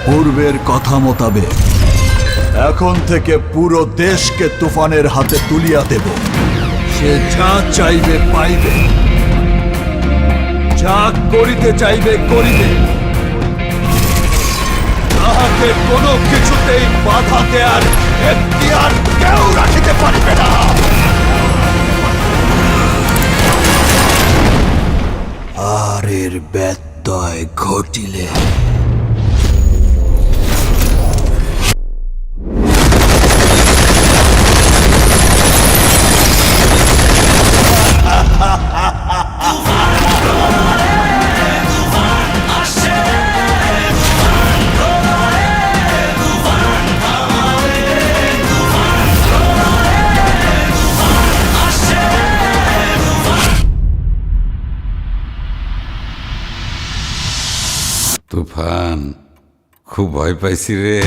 পূর্বের কথা মোতাবেক এখন থেকে পুরো দেশকে তুফানের হাতে তুলিয়া দেব। সে যা চাইবে পাইবে, যা করিতে চাইবে করিবে। তাহাকে কোনো কিছুতেই বাধা দেয়ার এখতিয়ার কেউ রাখিতে পারিবে না। আর এর ব্যত্যয় ঘটিলে তুফান, খুব ভয় পাইছি রে।